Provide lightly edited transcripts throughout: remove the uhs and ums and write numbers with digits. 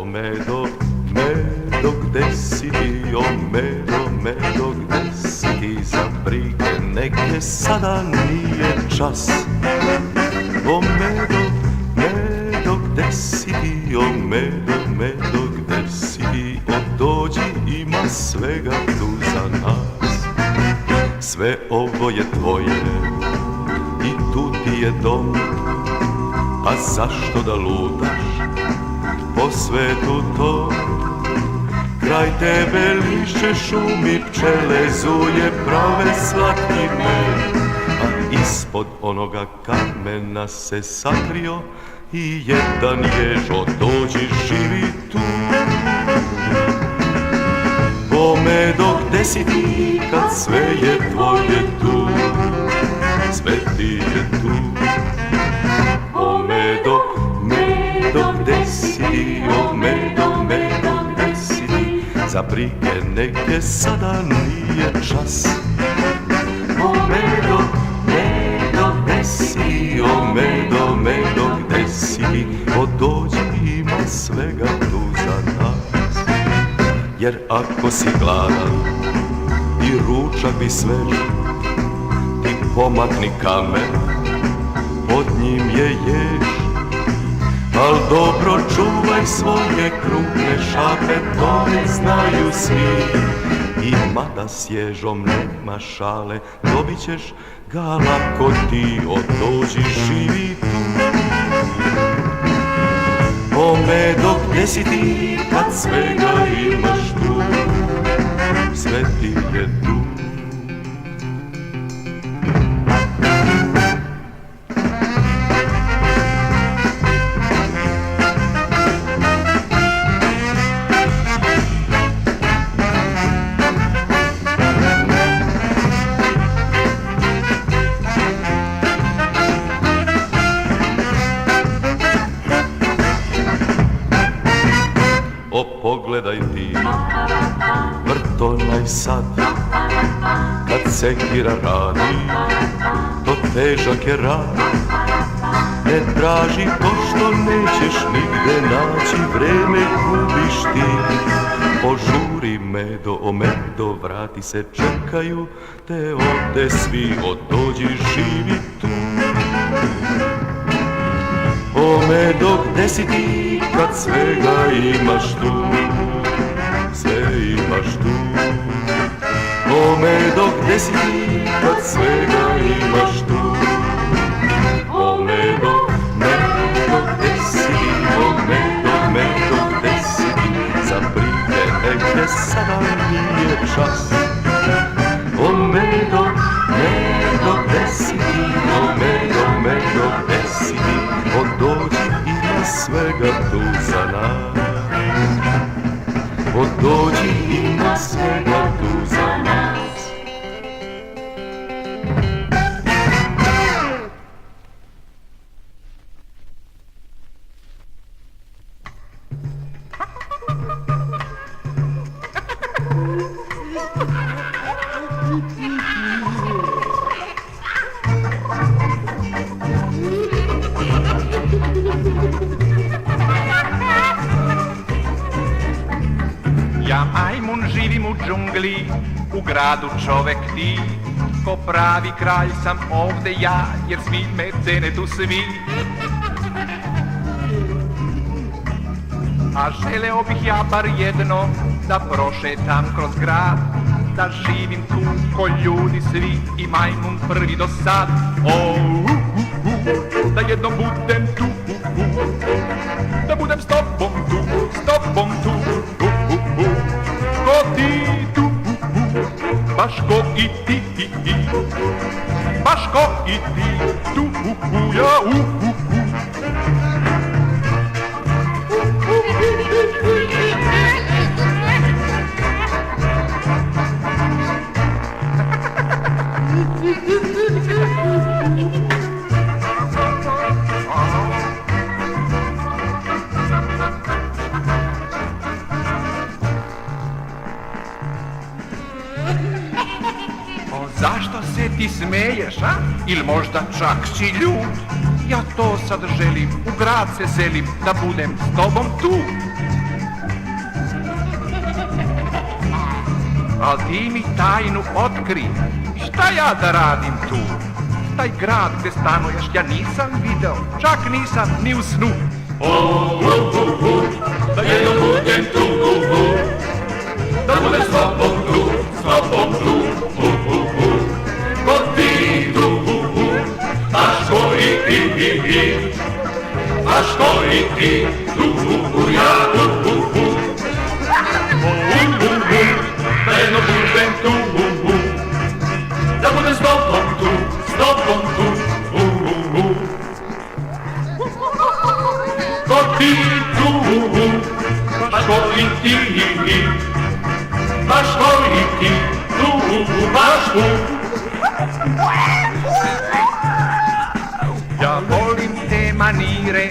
Medo, Medo, gde si ti, o Medo, Medo, gde si ti, za brige neke sada nije čas. O Medo, Medo, gde si ti, o Medo, Medo, gde si ti, o dođi, ima svega tu za nas. Sve ovo je tvoje i tu ti je dom, pa zašto da lutaš po svetu to? Kraj tebe lišće šumi, pčele zuje, prave slatki med, a ispod onoga kamena se sakrio i jedan ježo, dođi živi tu. O Medo, gde si ti kad sve je tvoje tu, sve ti je tu. O Medo, Medo, gde si ti, o Medo, Medo, gde si ti, za brige neke sada nije čas. O Medo, Medo, gde si ti, o Medo, Medo, gde si ti, o dođi, ima svega tu za nas. Jer ako si gladan i ručak bi svež, ti pomakni kamen, pod njim je jež. Al dobro čuvaj svoje krupne šape, to ne znaju svi. I mada s ježom nema šale, dobit ćeš ga lako ti, dođi živi tu. O Medo, gde si ti kad svega imaš tu, sve ti je tu. O pogledaj ti vrtonaj sad, kad sekira radi, to težak je rad. Ne traži to što nećeš nigde naći, vreme gubiš ti. Požuri Medo, o Medo, vrati se, čekaju te ovde svi, dođi živi tu. O Medo, gde si ti kad svega imaš tu, sve imaš tu. O Medo, gde si ti kad svega imaš tu. O Medo, Medo, gde si ti, o Medo, Medo, gde si ti, za brige neke sada nije čas. O Medo, Medo, gde si ti, o Medo, Medo, gde si ti, dođi, ima svega tu za nas. Dođi, ima svega tu za nas. Ja majmun živim u džungli, u gradu čovek ti. Ko pravi kralj sam ovde ja, jer svi me cene tu svi. A želeo bih ja bar jedno, da prošetam kroz grad, da živim tu ko ljudi svi i majmun prvi do sad. Da jednom budem tu, da budem s tobom tu, s tobom tu. Ko ti tu, baš ko i ti, baš ko i ti, tu, ja, Zašto se ti smeješ, a? Ili možda čak si ljud? Ja to sad želim, u grad se selim, da budem s tobom tu. Al ti mi tajnu otkri, šta ja da radim tu? Taj grad gde stanuješ ja nisam video, čak nisam ni u snu. Da jednom budem tu, da budem s tobom tu, ko ti tu, baš ko i ti, baš ko i ti, ja da jednom budem tu, da budem s tobom tu, ko ti tu, baš ko i ti, baš ko i ti, baš tu. Ja volim te manire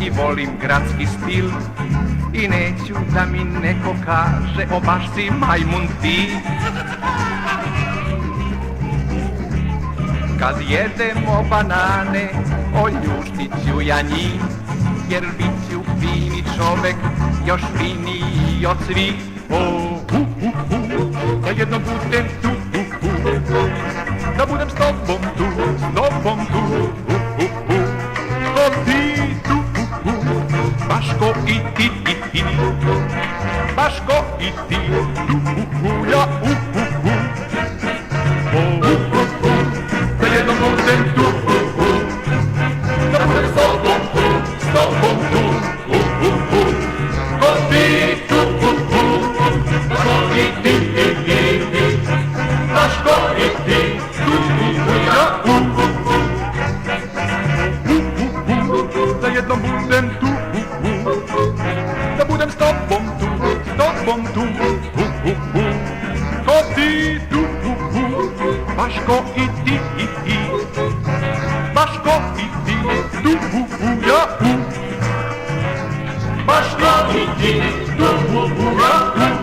i volim gradski stil i neću da mi neko kaže o baš si majmun ti. Kad jedemo banane, oljuštit ću ja njih, jer bit ću fini čovek, još finiji od svih. Da jednom budem tu, da budem s tobom tu, ko ti tu, baš ko i ti, baš ko i ti, ja da jednom budem tu, da budem s tobom tu, ko ti tu, baš ko i ti, baš ko i ti, ja da jednom budem tu, da budem s tobom tu, ko ti tu, baš ko i ti, baš ko i ti, ja baš ko i ti, ja